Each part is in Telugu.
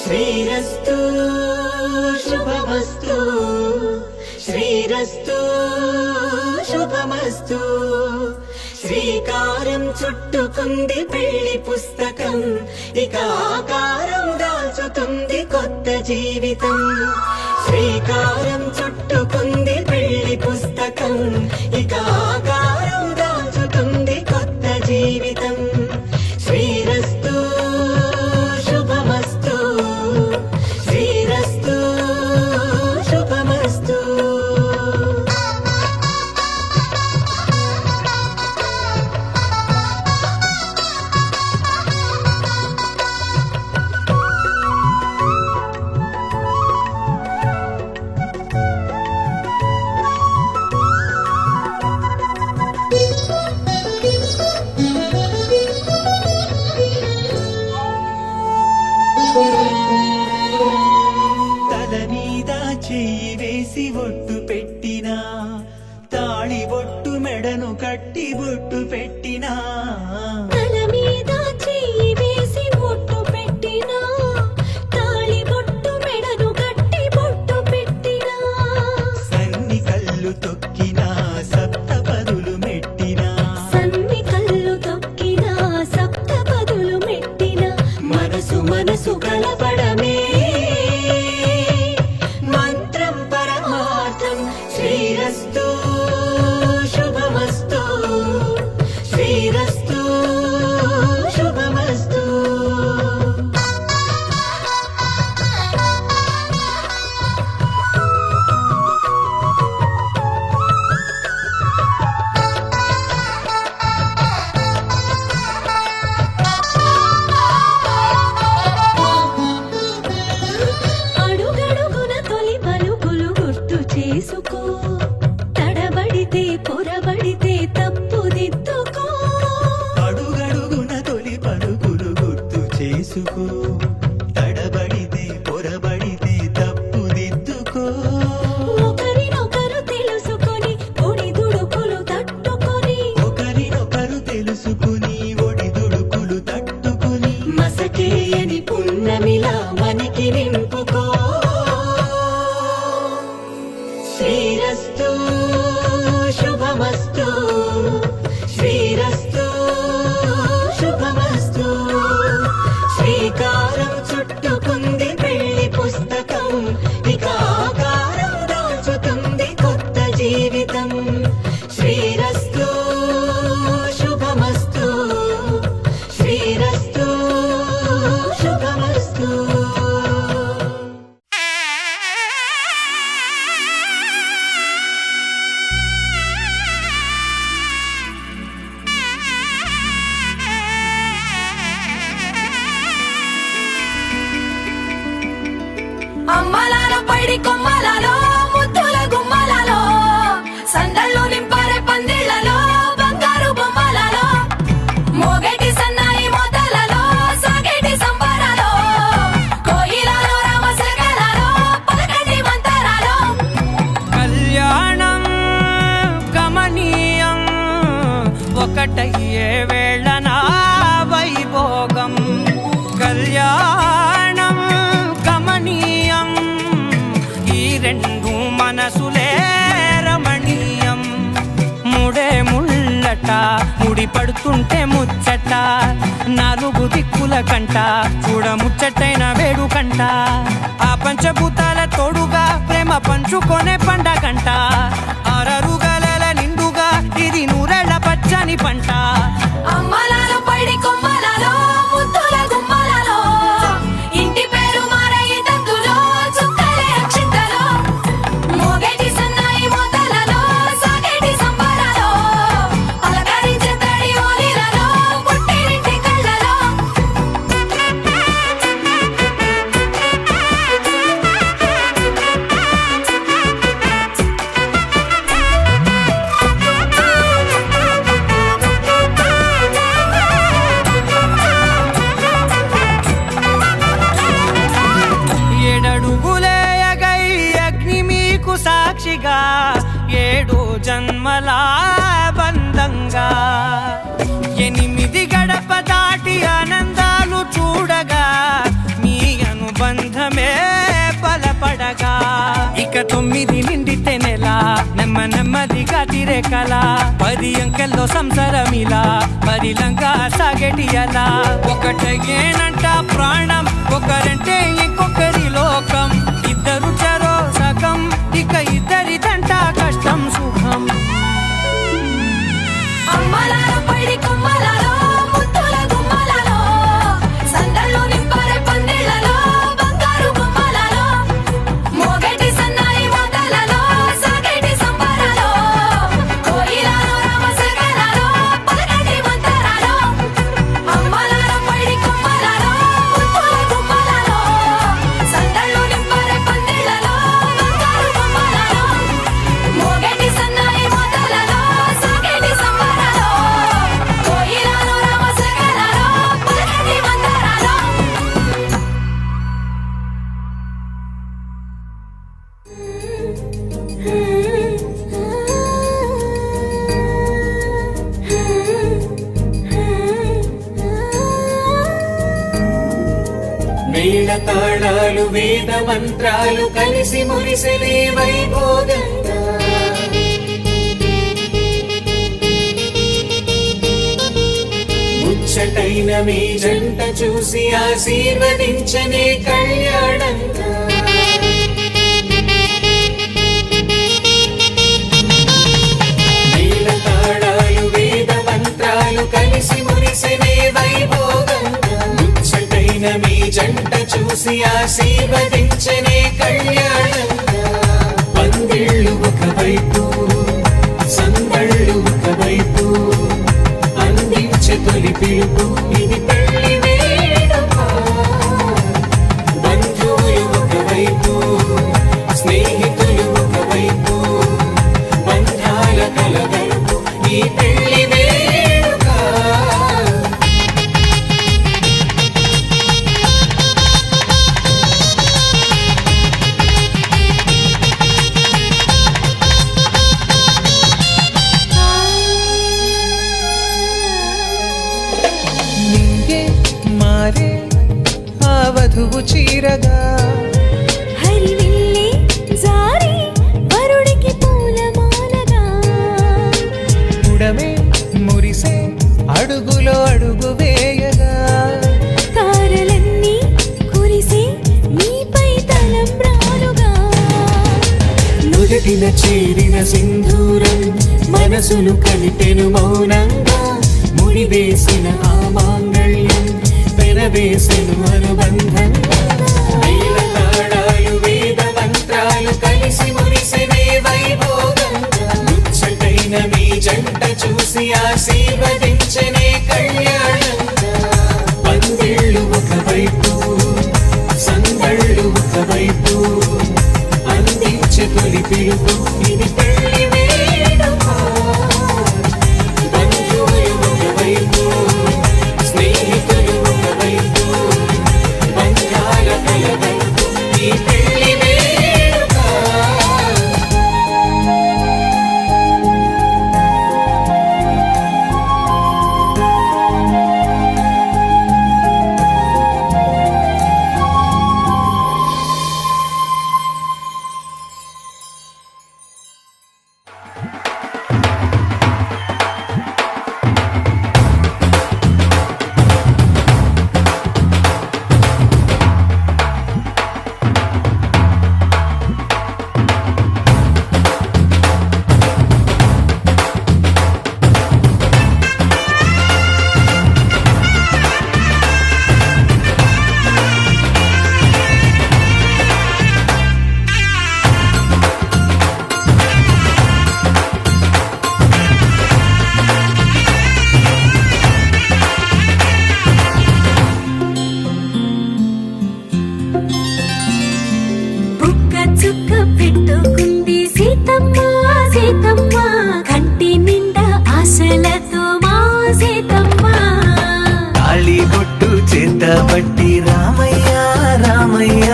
శ్రీరస్తు శుభమస్తు శ్రీరస్తు శుభమస్తు శ్రీకారం చుట్టుకుంది పెళ్లి పుస్తకం ఇక ఆకారం దాల్చుతుంది కొత్త జీవితం శ్రీకారం చుట్టుకుంది పెళ్లి పుస్తకం ఇక ఆకారం దాల్చుతుంది కొత్త జీవితం శ్రీరస్తు శుభమస్తు శ్రీరస్తు శుభమస్తు తల మీద చెయ్యి వేసి ఒట్టు పెట్టినా తాళి బొట్టు మెడను కట్టి బొట్టు పెట్టినా తల మీద చెయ్యి వేసి బొట్టు పెట్టినా తాళి బొట్టు మెడను కట్టి బొట్టు పెట్టినా సన్ని కళ్ళు తొక్కినా సప్త పదులు మెట్టినా సన్ని కళ్ళు తొక్కినా సప్త పదులు మెట్టినా మనసు మనసు కలపడమే మంత్రం పరమార్థం శ్రీరస్తు శుభమస్తు శ్రీరస్తు శుభమస్తు అడుగడుగున తొలి పలుకులు గుర్తు చేసుకో తడబడితే పొరబడితే తప్పు దిద్దుకో అడుగడుగున తొలి పలుకులు గుర్తు చేసుకో తడబడితే పొరబడితే తప్పు దిద్దుకో ఒకరినొకరు తెలుసుకొని ఒడిదుడుకులు తట్టుకొని ఒకరినొకరు తెలుసుకుని ఒడిదుడుకులు తట్టుకుని మసకేయని పున్నమిలా మనకి నింపుకో శ్రీరస్తు శుభమస్తు శ్రీరస్తు శుభమస్తు శ్రీకారం చుట్టుకుంది పెళ్లి పుస్తకం ఇక ఆకారం దాల్చుతుంది కొత్త జీవితం శ్రీరస్తు శుభమస్తు శ్రీరస్తు శుభమస్తు అమ్మలాల పైడి కొమ్మలలో ముద్దుల గుమ్మలలో సందళ్ళు నింపారే పందిళ్లలో బంగారు బొమ్మలలో మోగేటి సన్నాయి మోతలలో సాగేటి సంబరాలో కోయిలలో రామశకలలో పలకటి మంతరాలో కళ్యాణం గమనీయం ఒకటయ్యే వేళ నా వైభోగం కళ్యాణం గమనీయం ఈ రెండు మనసులే రమణీయం ముడే ముళ్ళట ముడి పడుతుంటే ముచ్చట నాలుగు దిక్కుల కంట చూడ ముచ్చటైన వేడుకంట ఆ పంచభూతాల తోడుగా ప్రేమ పంచుకొనే పండగంట ఆరరుగల నిండుగా ఇది నూరెళ్ళ పచ్చని పంట అమ్మలాల పైడి కొమ్మలలో ముద్దుల గుమ్మలలో ఇంటి పేరు మారయి తందులో చుక్కలే అక్షింతలో మోగేటి సన్నాయి మోతలలో సాగేటి సంబరాలో అలకరించే తడి ఓలిలలో పుట్టినింటి కళ్ళలో ఏడడుగులేయగై అగ్ని మీకు సాక్షిగా ఏడు జన్మల బంధంగా ఎనిమిది గడప దాటి ఆనందాలు చూడగా మీ అనుబంధం 9 నిండితే నెల నెమ్మదిగా తీరే కల 10 అంకెల్లో సంసారమిలా పరిలంగా సాగేటియలా ఒకటేనంట ప్రాణం ఒకరంటే ఇంకొకరి లోకం ఇద్దరు చెరో సగం ఇక ఇద్దరిదంట కష్టం సుఖం అమ్మలాలో పడి కొమ్మలాలో ముత్తుల గుమ్మలాలో సందళ్ళు నింపరే పందిళ్ళలో బంగారు గుమ్మలాలో మోగేటి సన్నాయి మోతలలో సాగేటి సంబరాలో కోయిలాలో రామసగనాలో పలకటి మంతరాలో అమ్మలాలో పడి కొమ్మలాలో ముత్తుల గుమ్మలాలో సందళ్ళు నింపరే పందిళ్ళలో బంగారు గుమ్మలాలో మోగేటి సన్నాయి మోతలలో సాగేటి సంబరాలో కోయిలాలో రామసగనాలో పలకటి మంతరాలో మేళ తాళాలు వేద మంత్రాలు కలిసి మురిసెలే వైభోగంగా ముచ్చటైన మీ జంట చూసి ఆశీర్వదించనే కళ్యాణంగా మేళ తాళాలు వేద మంత్రాలు కలిసి మురిసెనే వైభోగంగా ముచ్చటైన మీ జంట చూసి ఆశీర్వదించనే కళ్యాణంగా పందిళ్ళు ఒకవైపు సందళ్ళు ఒకవైపు అందించే తొలి పిలుపు ఇది పెళ్లి వేడుక బంధువులు ఒకవైపు స్నేహితులు ఒకవైపు బంధాల కలగలుపు ఈ పెళ్లి వేడుక నింగే మారే ఆ వధువు చీరగా హరివిల్లి జారి వరుడికి పూలమాలగా ఉడమే మురిసే అడుగులో అడుగు వేయగా తారలన్నీ కురిసి నీపై తలంబ్రాలుగా నుదుటిన చేరిన సింధూరం మనసును కలిపెను మౌనంగా ముడివేసిన ఆ మాంగళ్యం పెనవేసెను అనుబంధంగా మేళ తాళాలు వేద మంత్రాలు కలిసి మురిసెనే వైభోగంగా ముచ్చటైన మీ జంట చూసి ఆశీర్వదించనే కళ్యాణంగా పందిళ్ళు ఒకవైపు సందళ్ళు ఒకవైపు అందించే తొలి పిలుపు ఇది పెళ్లి వేడుక బంధువులు ఒకవైపు స్నేహితులు ఒకవైపు బంధాల కలగలుపు ఈ పెళ్లి వేడుక బుక్క చుక్క పెట్టుకుంది సీతమ్మ సీతమ్మ కంటి నిండా ఆశలతో మా సీతమ్మ తాళి బొట్టు చేతబట్టి రామయ్య రామయ్య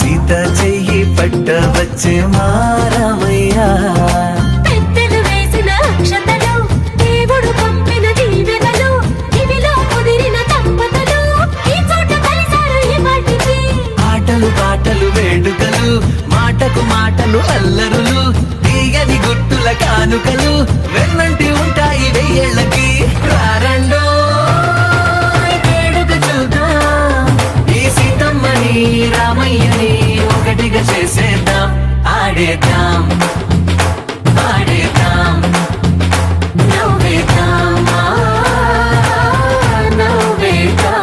సీత చెయ్యి పట్ట వచ్చే మా రామయ్య పెద్దలు వేసిన అక్షతలు దేవుడు పంపిన దీవెనలు ఇవిలో కుదిరిన దంపతులు ఈ చోట కలిసారు ఈ పాటికి ఆటలు పాటలు వేడుకలు మాటకు మాటలు కానుకలు వెన్నంటి ఉంటాయి వెయ్యేళ్ళకి రారండో వేడుక చూద్దాం ఈ సీతమ్మని రామయ్యని ఒకటిగా చేసేద్దాం ఆడేద్దాం ఆడేద్దాం నవ్వేద్దాం నవ్వేద్దాం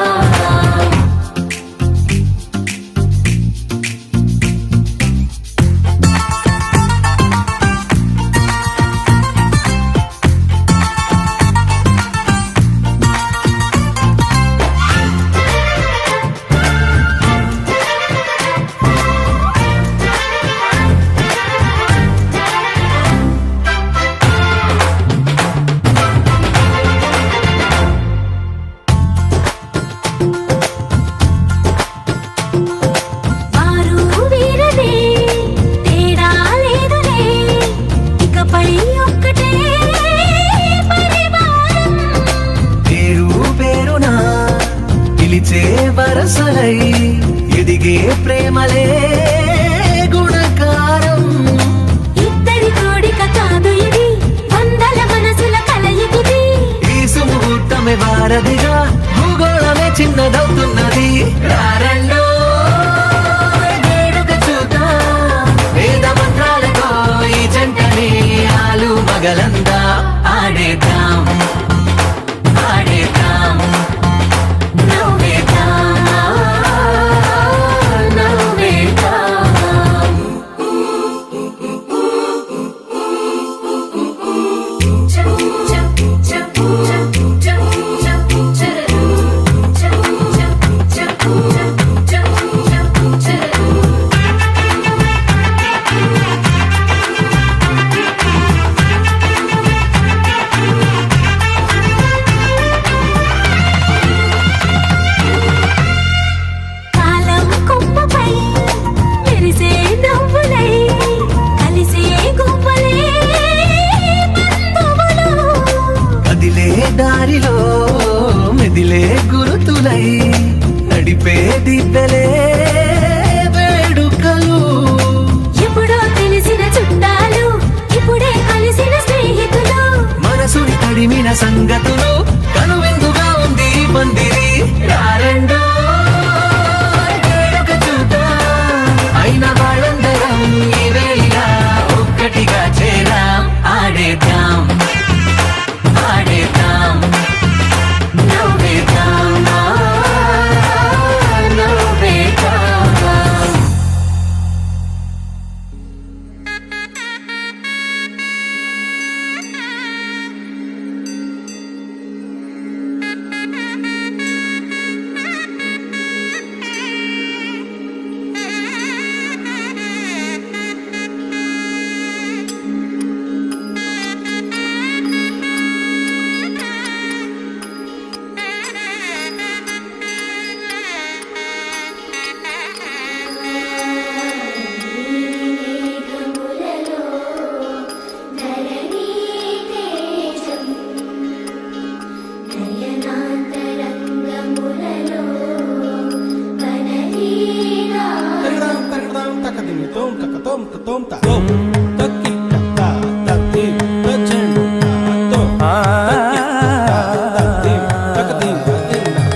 వారు వీరనే తేడా లేదులే ఇకపై ఒక్కటే పరివారం పేరు పేరునా పిలిచే వరసలై ఎదిగే ప్రేమలే గుణకారం ఇద్దరి కోడిక కాదు ఇది వందల మనసుల కలయికిది ఈ సుముహూర్తమే వారధిగా భూగోళమే చిన్నదవుతున్నది రారండో వేడుక చూద్దాం వేద మంత్రాలతో ఈ జంటని ఆలు మగలందా ఆడేద్దాం ఆడేద్దాం నవ్వేద్దాం నవ్వేద్దాం కాలం కొమ్మపై మెరిసే నవ్వులై కలిసే గువ్వలే బంధువులు కదిలే దారిలో మెదిలే గురుతులై నడిపే దిబ్బలే వేడుకలు ఎప్పుడో తెలిసిన చుట్టాలు ఇప్పుడే కలిసిన స్నేహితులు మనసుని తడిమిన సంగతులు కనువిందుగా ఉంది ఈ పందిరి రారండో వేడుక చూద్దాం అయిన వాళ్ళందరం ఈ వేళ ఒక్కటిగా చేరాం ఆడేద్దాం ఆడేద్దాం నవ్వేద్దాం నవ్వేద్దాం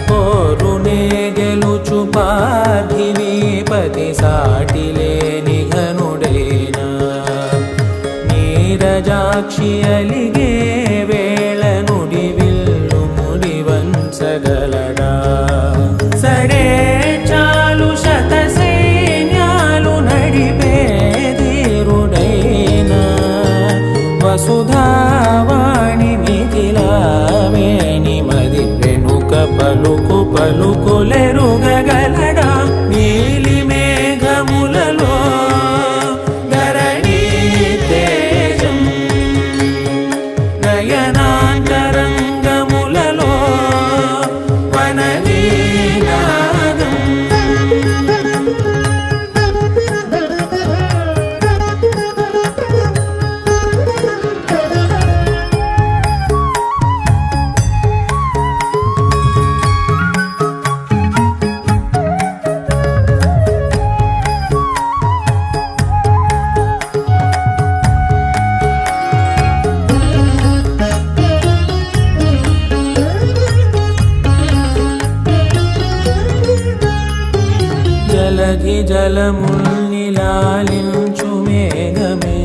కోరునే గెలుచు పార్థివీపతి సాటిలేని ఘనుడేనా నీరజాక్షి అలిగే వేళ నుడి విల్లు ముడి వంచగలడా సరే చాలు శత సైన్యాలు నడిపే ధీరుడైనా వసుధావాణి మిథిలావేణి మది వెనుక పలుకు పలుకులెరుగగలడా నీలి మేఘములలో ధరణి తేజం నయనా జలధి జలముల్నిలాలించు మేఘమే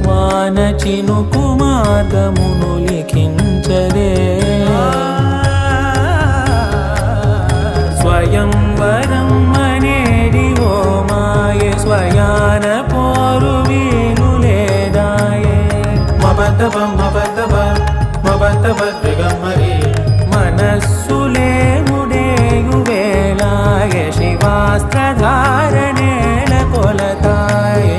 వాన చినుకు మార్గమును లిఖించదే స్వయంవరం అనేడి ఓ మాయే స్వయాన పోరు వీలు లేదాయే మబద్దబ మబద్దబ మబద్దబ దిగమ్మరి మనస్సులే ముడేయు వేళాయే శివాస్త్రధారణేల కొలతాయే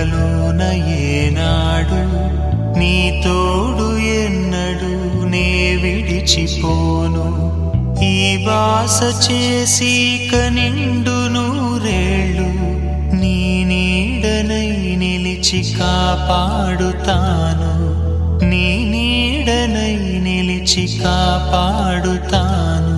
గుండెలోన ఏనాడు నీ తోడు ఎన్నడు నే విడిచిపోను ఈ బాస చేసి కనిండు నూరేళ్ళు నీ నీడనై నిలిచి కాపాడుతాను నీ నీడనై నిలిచి కాపాడుతాను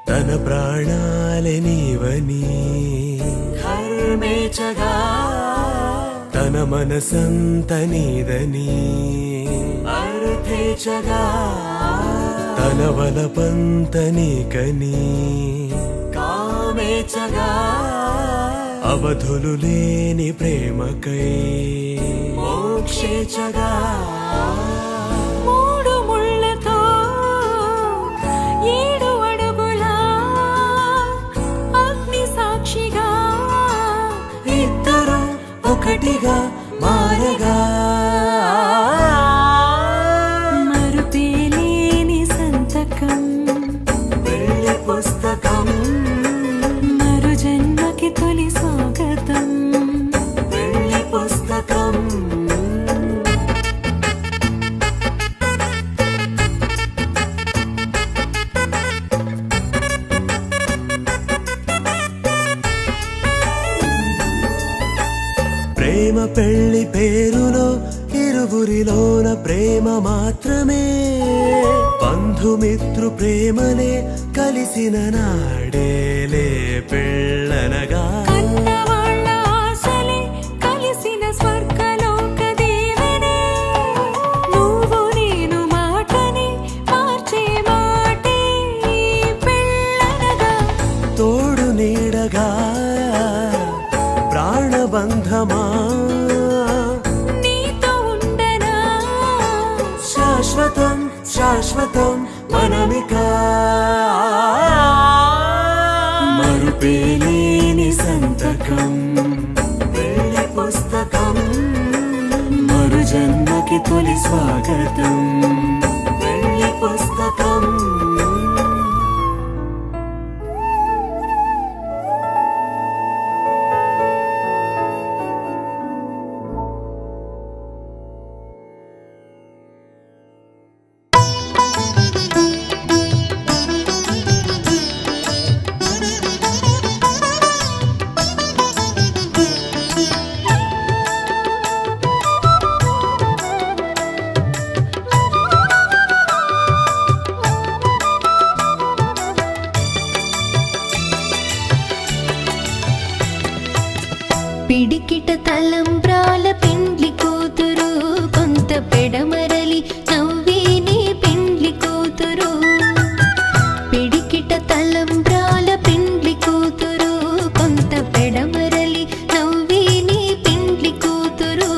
తన ప్రాణాలే నీవని ధర్మేచగా తన మనసంత నీదని అర్థేచగా తన వలపంత నీకని కామేచగా అవధులు లేని ప్రేమకై మోక్షేచగా మూడు ముళ్ళతో 7 అడుగుల అగ్ని సాక్షిగా ఇద్దరు ఒకటిగా మారగా మరుపేలేని సంతకం వెళ్ళి పుస్తకం మరు జన్మకి తొలి స్వాగతం వెళ్ళి పుస్తకం ప్రేమ పెళ్లి పేరులో ఇరువురిలోన ప్రేమ మాత్రమే బంధుమిత్రు ప్రేమలే కలిసిన నాడేలే పెళ్ళనగా కన్నవాళ్ళ ఆశలే కలిసిన స్వర్గలోక దీవెనే నువ్వు నేను మాటని మార్చే మాటే ఈ పెళ్ళనగా తోడు నీడగా ప్రాణబంధమా నీతో ఉండనా శాశ్వతం శాశ్వతం మనమిక మరుపేలేని సంతకం వెళ్ళి పుస్తకం మరు జన్మకి తొలి స్వాగతం వెళ్ళి పుస్తకం పిడికిట తలంబ్రాల పెండ్లి కూతురు కొంత పెడమరలి నవ్వేని పెండ్లి కూతురు పిడికిట తలంబ్రాల పెండ్లి కూతురు కొంత పెడమరలి నవ్వేని పెండ్లి కూతురు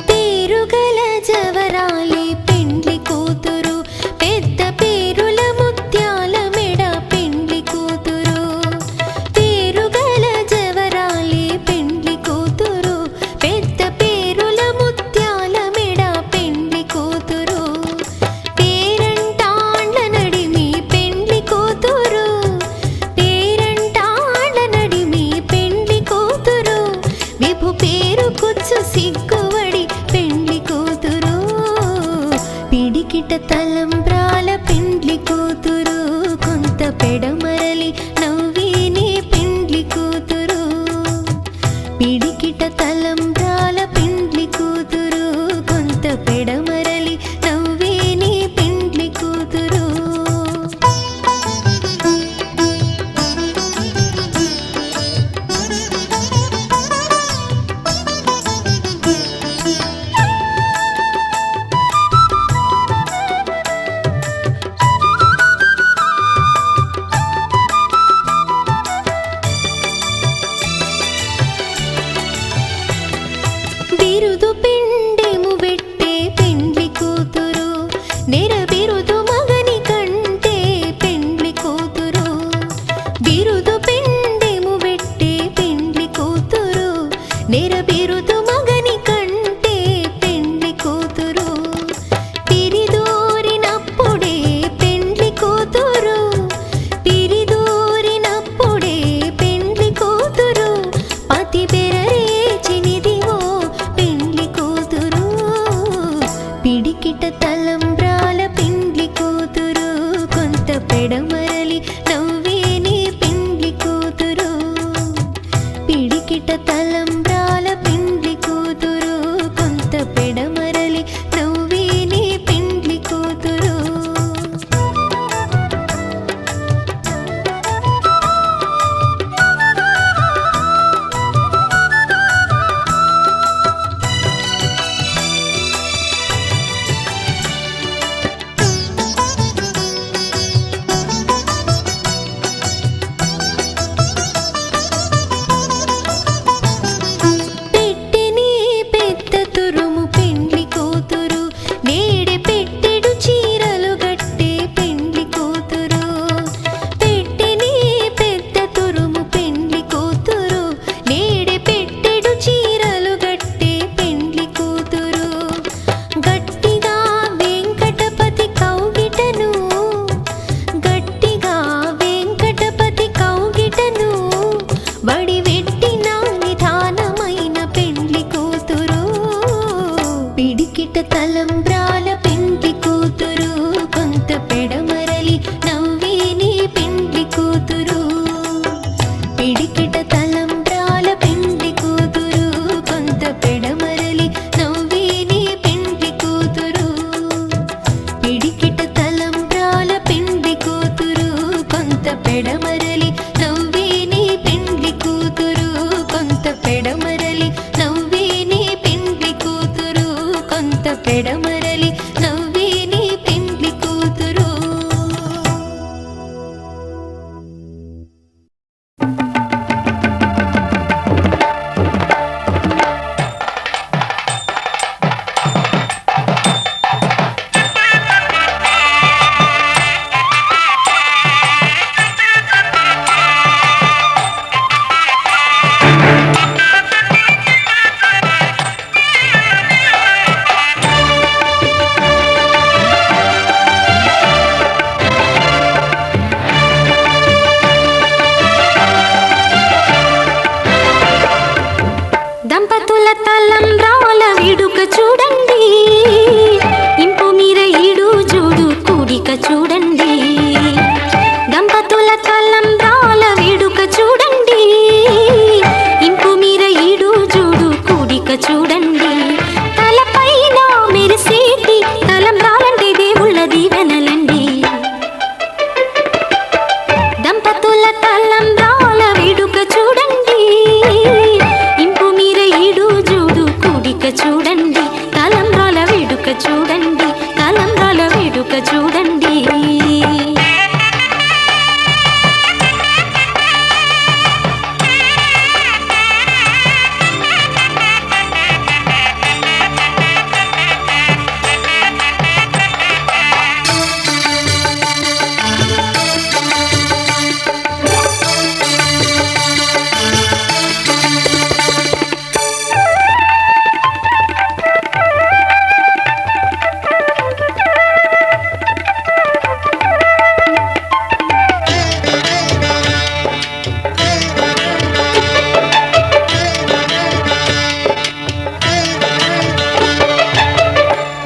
పేరుగల జవరాలి పెండ్లి కూతురు పెద్ద పేరుల ముత్యాల మెడ పెండ్లి కూతురు పేరుగల జవరాలి పెండ్లి కూతురు పెద్ద పేరుల ముత్యాల మెడ పెండ్లి కూతురు పేరంటాండ్ల నడిమి పెండ్లి కూతురు పేరంటాండ్ల నడిమి పెండ్లి కూతురు విభు పేరు కుచ్చు సిగ్గువడి పెండ్లి కూతురు పిడికిట తలంబ్రాల పెండ్లి కూతురు కొంత పెడమరలి నవ్వేని తలంబ్రాల పెండ్లి కూతురు కొంత పెడమరలి నవ్వే నీ పెండ్లి కూతురు. పెట్టెని పెద్ద తురుము పెండ్లి కూతురు నేడే పెట్టెడు చీరలు గట్టే పెండ్లి కూతురు. పెట్టెని పెద్ద తురుము పెండ్లి కూతురు నేడే పెట్టెడు చీరలు గట్టే పెండ్లి కూతురు. గట్టిగా వెంకటపతి కౌగిటను గట్టిగా వెంకటపతి కౌగిటను వడివెట్టిన నిధానమైన పెండ్లి కూతురు. పిడికిట తలంబ్రాల పెండ్లి కూతురు కొంత పెడమరలి నవ్వే నీ పెండ్లి కూతురు. పిడికిట తలంబ్రాల పెండ్లి కూతురు కొంత పెడమరలి నవ్వే నీ పెండ్లి కూతురు. పిడికిట తలంబ్రాల పెండ్లి కూతురు కొంత పెడమరలి నవ్వే నీ పెండ్లి కూతురు. కొంత పెడమరలి నవ్వే నీ పెండ్లి కూతురు. కొంత పెడమరలి నవ్వే నీ పెండ్లి కూతురు. దంపతుల తలంబ్రాల వేడుక చూడండి, ఇంపు మీర ఈడు జోడు కూడిక చూడండి. దంపతుల తలంబ్రాల వేడుక చూడండి, ఇంపు మీర ఈడు జోడు కూడిక చూడండి. తలపైన మెరిసేటి తలంబ్రాలంటే దేవుళ్ళ దీవెనలండి. దంపతుల తలంబ్రాల వేడుక చూడండి, ఇంపు మీర ఈడు జోడు కూడిక చూడండి. తలంబ్రాల వేడుక చూడండి, తలంబ్రాల వేడుక చూడండి.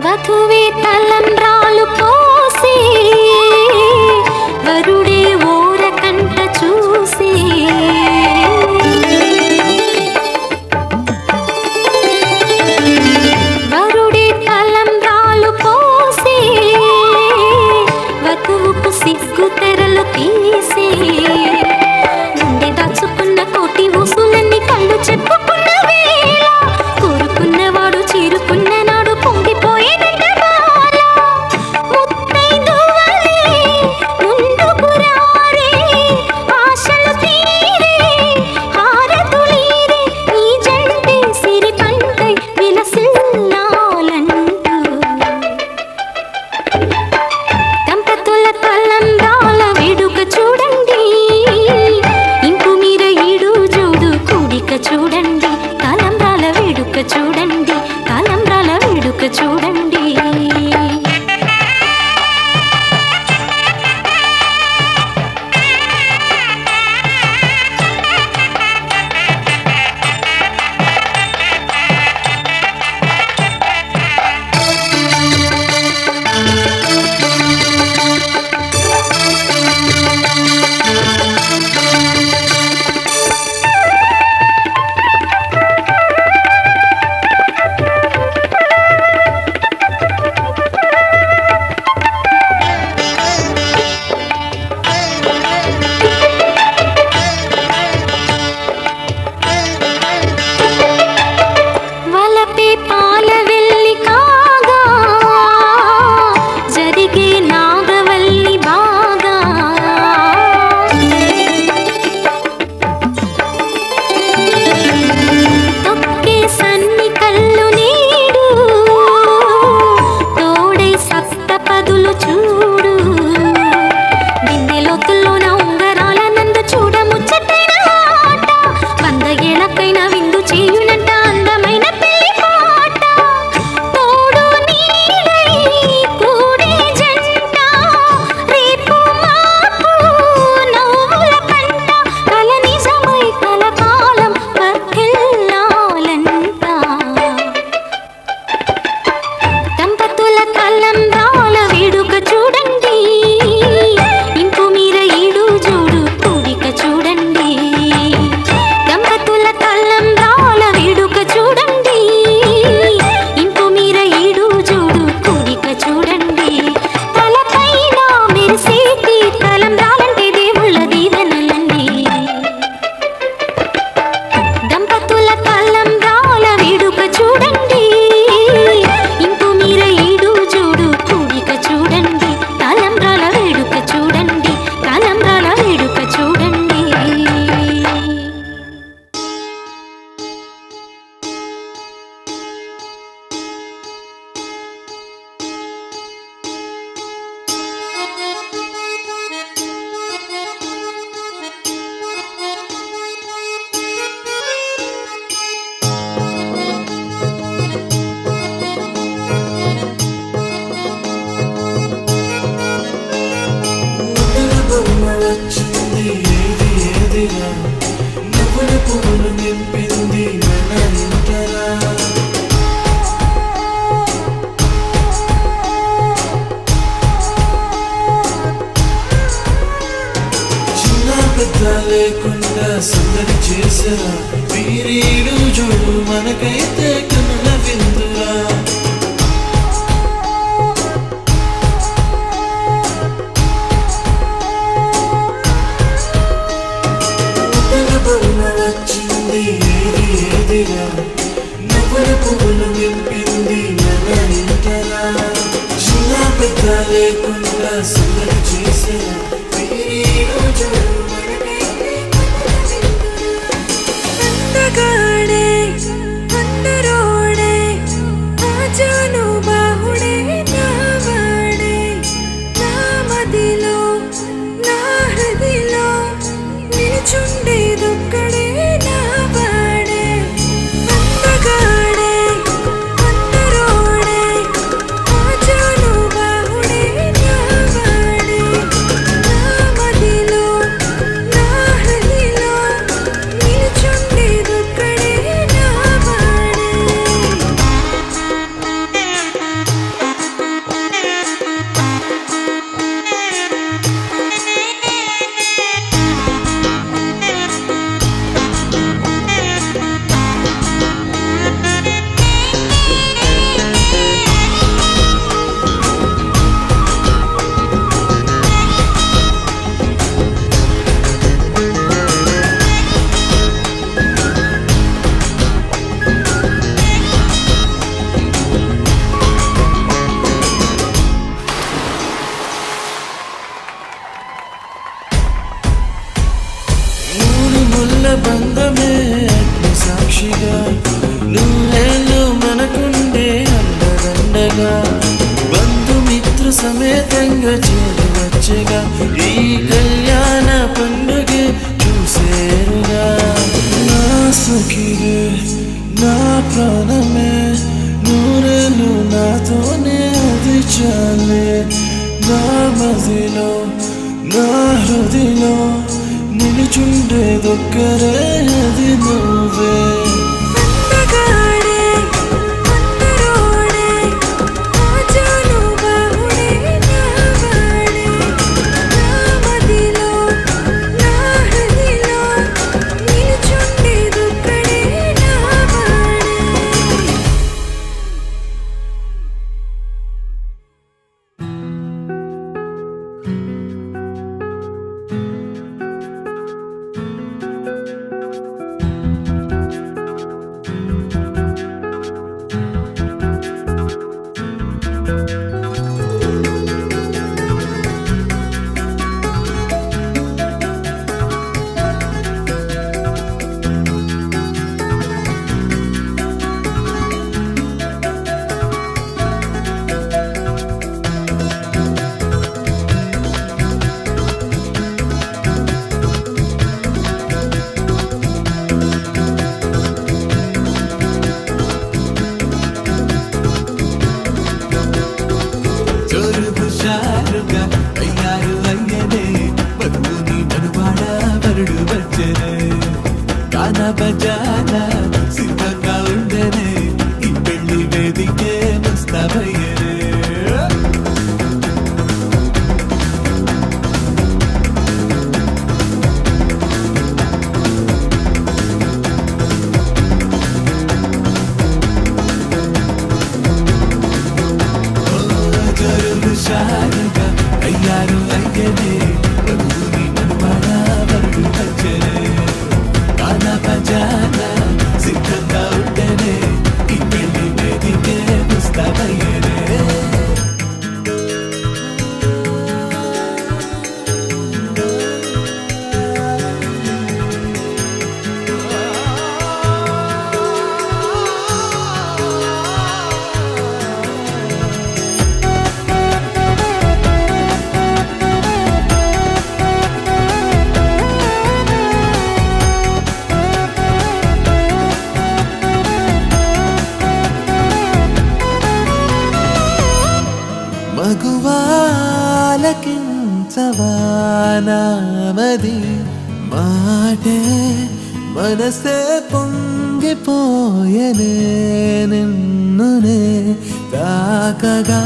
వధువే తలంబ్రాలు పోసి వరుడే ఓరకంట చూసి వరుడే తలంబ్రాలు పోసి వధువుకు సిగ్గు తెరలు తీసి గుండె దాచుకున్న కోటి ఊసులన్నీ కళ్ళు చెప్పుకున్న వేళ కోరుకున్నవాడు చేరుకున్న నాడు పొంగిపోయేదంట బాల. ముత్తైదువలే ముందుకు రారే, ఆశలు తీరే హారతులీరే, ఈ జంటే సిరి పంటై విలసిల్లాలంటూ. దంపతుల తలంబ్రాల వేడుక చూడండి, చేతుల్లోన ఉంగరాల నందు చూడ ముచ్చటైన ఆట 100 ఏళ్ళకైనా విందు చేయునంట అందమైన పెళ్లి పాట తోడు నీడై కూడే జంట రేపు మాపు నవ్వుల కంట కల నిజమై కలకాలం వర్ధిల్లాలంట దంపతుల తలంబ్రాల వేడుక చూడండి ఇంపు మీర ఈడు జోడు కూడిక చూడండి దంపతుల తలంబ్రాల వేడుక చూడండి ఇంపు మీర ఈడు జోడు కూడిక చూడండి తలపైన మెరిసేటి తలంబ్రాలంటే దేవుళ్ళ దీవెనలండి దంపతుల తలంబ్రాల వేడుక చూడండి ఇంపు మీర ఈడు జోడు కూడిక చూడండి తలంబ్రాల వేడుక చూడండి తలంబ్రాల వేడుక చూడండి ముద్దుల బొమ్మ వచ్చింది ఏది ఏదిరా నువ్వుల పువ్వులు నింపింది మన ఇంటరా చిన్న పెద్ద లేకుండా సందడి చేసరా వీరీడు చూడు మనకైతే కనుల విందురా ముద్దుల బొమ్మ వచ్చింది ఏది ఏదిరా నువ్వుల పువ్వులు నింపింది మన ఇంటరా చిన్న పెద్ద లేకుండా సందడి చేసరా వీరీడు చూడు మనకైతే అందగాడే అందరోడే ఆజాను బాహుడే నావాడే నా మదిలో నా హృదిలో నిలుచుండేదొక్కడే నావాడే అందగాడే అందరోడే ఆజాను బాహుడే నావాడే నా మదిలో నా హృదిలో నిలుచుండేదొక్కడే నావాడే మూడు ముళ్ళ బంధమే అగ్ని సాక్షిగా నూరేళ్ళు మనకుండే అండదండగా బంధుమిత్రు సమేతంగా చేరవచ్చగా ఈ కళ్యాణ పండుగే చూసేరుగా నా సుఖిగే నా ప్రాణమే నూరేళ్ళు నాతోనే అది చాలే నా మదిలో నా హృదిలో నిలుచుండేదొక్కరే అది నువ్వే అందగాడే అందరోడే ఆజాను బాహుడే నావాడే నా మదిలో నా హృదిలో నిలుచుండేదొక్కడే నావాడే పజాన సిద్ధంగా ఉండనే ఈ పెళ్లి వేదికే ముస్తాబయ్యరే షారుగా అయ్యారు అయ్యనే వధూరి మనవాడ వరుడు వచ్చరే కానా పజానా సిద్ధంగా ఉండనే ఈ పెళ్లి వేదికే ముస్తాబయ్యరే మగువాలకించవానామది మాటే మనసే పొంగిపోయనే నిన్నునే తాకగా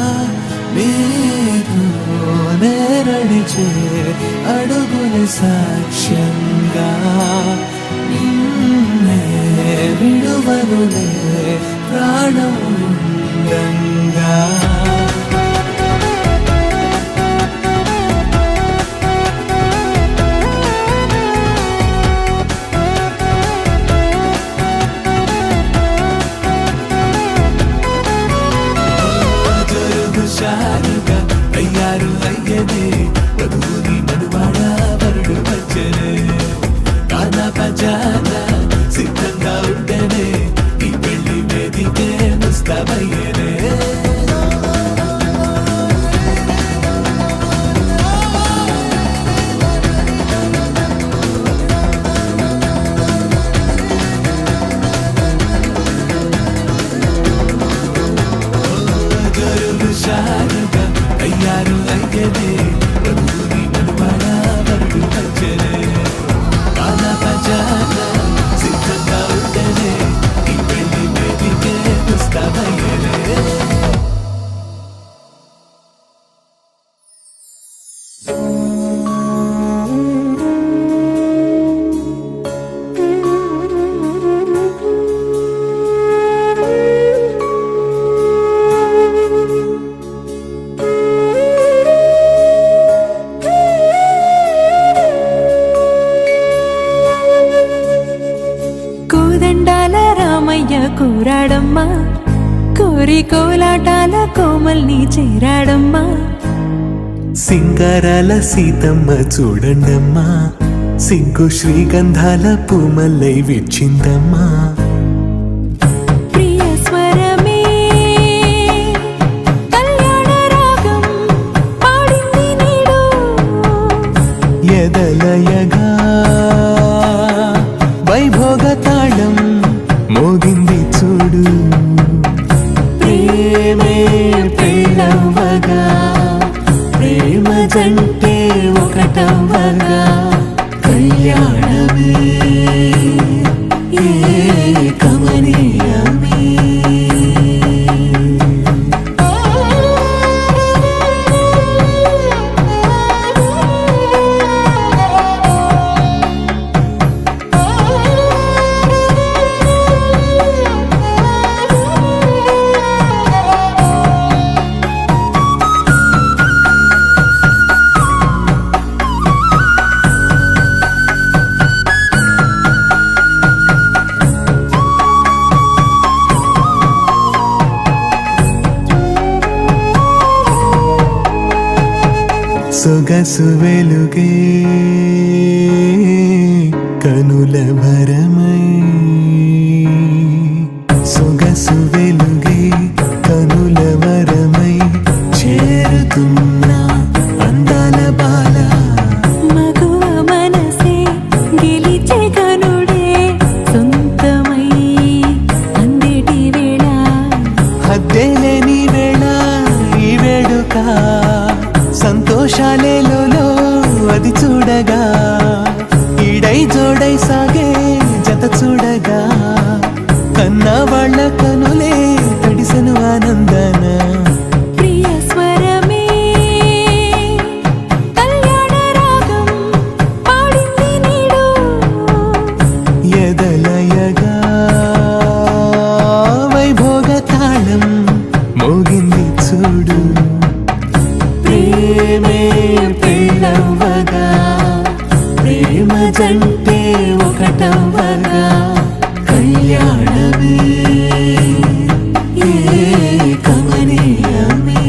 నీతోనే నడిచే అడుగుని సాక్ష్యంగా నిన్నే విడువనులే ప్రాణం ఉండంగా షారుగా అయ్యారు అయ్యనే వధూరి మనవాడ వరుడు వచ్చరే కానా పజానా సిద్ధంగా ఉండనే ఈ పెళ్లి వేదికే ముస్తాబయ్యరే షారుగా అయ్యారు అయ్యనే వధూరి మనవాడ వరుడు వచ్చరే కానా పజానా సిద్ధంగా ఉండనే ఈ పెళ్లి వేదికే ముస్తాబయ్యరే కోదండాల రామయ్య కోరాడమ్మా కోరి కోలాటాల కోమల్ని చేరాడమ్మా సింగారాల సీతమ్మ చూడండమ్మా సింగు శ్రీగంధాల పూమల్లై విచ్చిందమ్మా ప్రియ స్వరమే కళ్యాణ రాగం పాడింది నీడు ఎదలయగా వైభోగ తాళం మోగింది చూడు ప్రేమే పెళ్ళవ్వగా ప్రేమ జంటే ఒకటవ్వగా కళ్యాణమే కమనీయమే సొగసు వెలుగే కనుల భరమై సొగసు వెలుగే కనుల వరమై చేరుతున్నా అందాల బాల మగువ మనసే గెలిచే కనుడే సొంతమై అందేటి వేళ హద్దేలేని వేళ ఈ వేడుక సంతోషాలేలో అది చూడగా ఈడై జోడై సాగే జత చూడగా కన్నా వాళ్ళ కనులే తడిసెను ఆనందన ప్రియ స్వరమే కళ్యాణ రాగం పాడింది నీడు ఎదలయగా వైభోగ తాళం మోగింది చూడు ప్రేమే పెళ్ళవ్వగా ప్రేమ జంటే ఒకటవ్వగా కళ్యాణమే కమనీయమే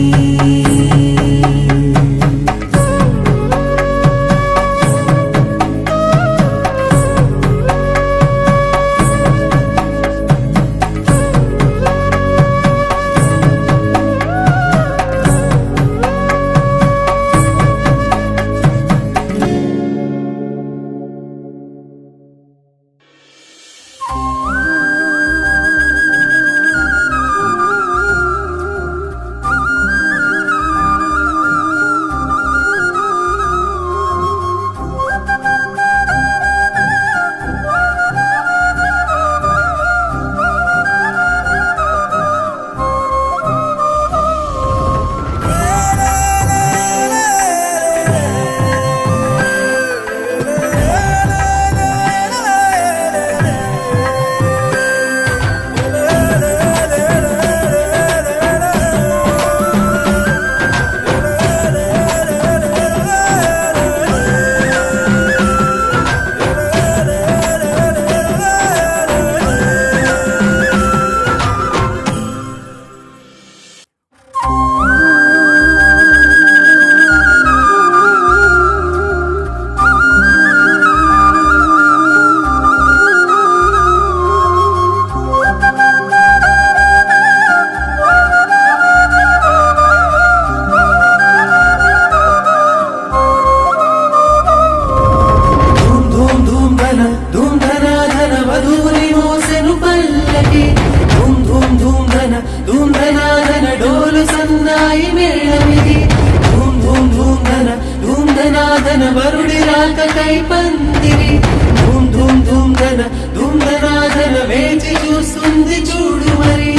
వరుడి రాకకై పందిరి ధూమ్ ధూమ్ ధూమ్ ధన ధూమ్ ధనాధన వేచి చూస్తుంది చూడు మరి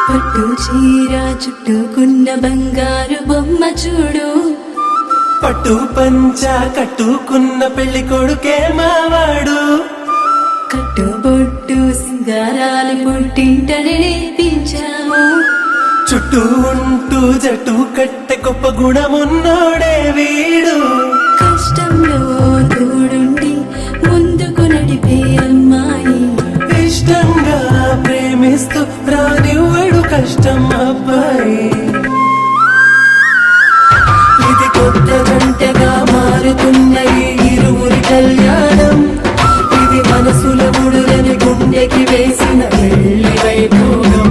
పట్టు చీర చుట్టుకున్న బంగారు బొమ్మ చూడు పట్టు పంచ కట్టుకున్న పెళ్లి కొడుకే మావాడు కట్టుబొట్టు సింగారాలు పుట్టింటనే నేర్పించాము చుట్టూ ఉంటూ జట్టు కట్టె గొప్ప గుణమున్నోడే వీడు కష్టంలో తోడుండి ముందుకు నడిపే అమ్మాయి ఇష్టంగా ప్రేమిస్తూ రానివ్వడు కష్టం అబ్బాయి ఇది కొత్త జంటగా మారుతున్న ఈ ఇరువురి కళ్యాణం ఇది మనసుల ముడులని గుండెకి వేసిన పెళ్లి వైభోగం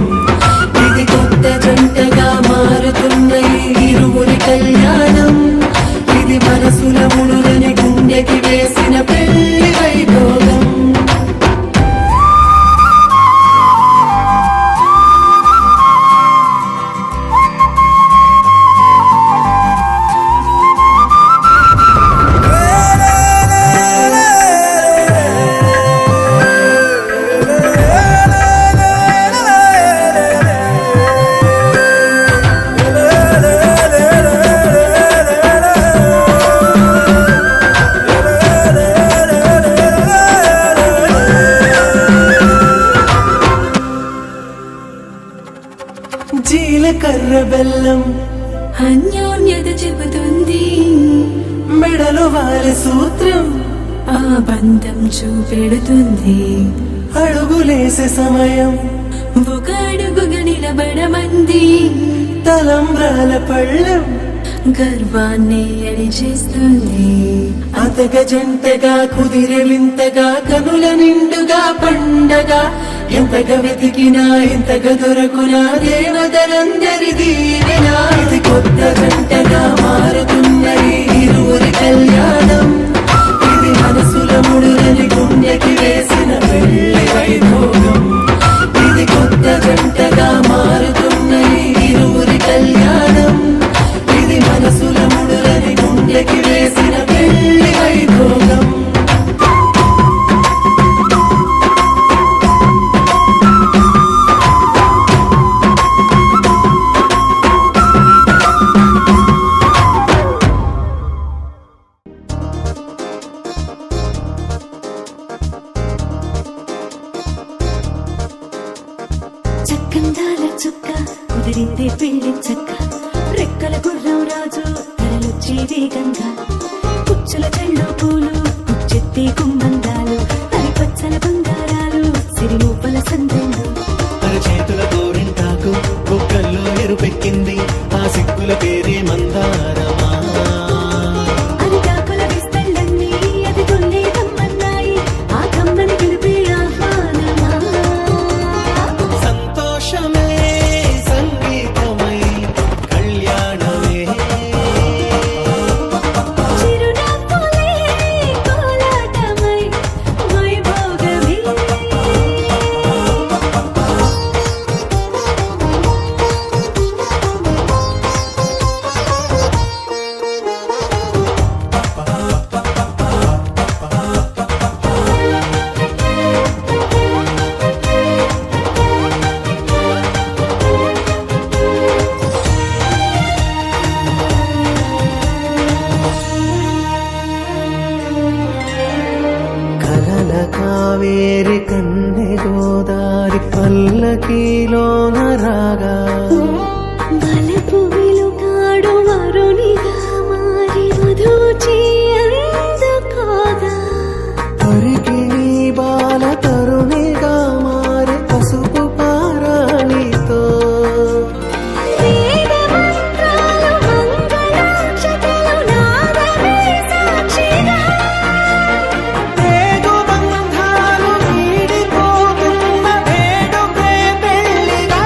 ఇది కొత్త జంటగా మారుతున్న ఈ ఇరువురి కళ్యాణం ఇది మనసుల ముడులని గుండెకి వేసిన పెళ్లి వైభోగం జీలకర్ర బెల్లం అన్యోన్యత చెబుతుంది మెడలో వారి సూత్రం ఆ బంధం చూపెడుతుంది అడుగులేసే సమయం ఒక అడుగుగా నిలబడమంది తలంబ్రాల పళ్ళం గర్వాన్ని అణిచేస్తుంది అతగ జంటగా కుదిరే వింతగా కనుల నిండుగా పండగ ఎంతగా వెతికినా ఇంతగా దొరకునా దేవతలందరి దీవెనా ఇది కొత్త జంటగా మారుతున్న ఈ ఇరువురి కళ్యాణం ఇది మనసుల ముడులని గుండెకి వేసిన పెళ్లి వైభోగం ఇది అందాల చుక్క కుదిరిందే పెళ్లి చక్క రెక్కల గుర్రం రాజు తరలొచ్చే వేగంగా పుచ్చుల చెళ్ళు పూలు పుచ్చెత్తే కుమ్మందాలు అరి పచ్చల బంగారాలు సిరిమూపల సందెళ్ళు చేతుల గోరింటాకు బొక్కల్లో ఎరుపెక్కింది ఆ సిక్కుల పేరే మందారమా అరిటాకుల విస్తళ్ళన్నీ అది కొల్లే కమ్మన్నాయి ఆ కమ్మని పిలిపే ఆహ్వానమా సంతోషమే సంగీతమై కళ్యాణమే చిరునవ్వులే కోలాటమై వైభోగమే కలల కావేరి కన్నె గోదారి పల్లకీలోన రాగా వలపు వెలుగాడు వరునిగా మారి వధూచి అందుకోగా తరికి నీ బాల తరుణిగా మారి పసుపు పారాణితో వేద మంత్రాలు మంగళాక్షతలు నాదమే సాక్షిగా వేగు బంధాలు వీడిపోతున్న వేడుకే పెళ్లిగా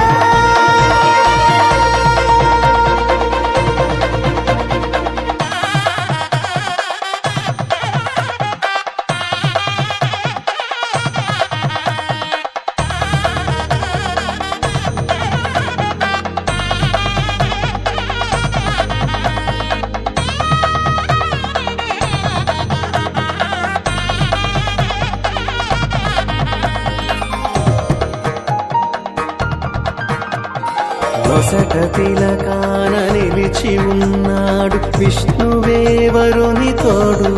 నొసట తిలకాన నిలిచి ఉన్నాడు విష్ణువే వరుని తోడు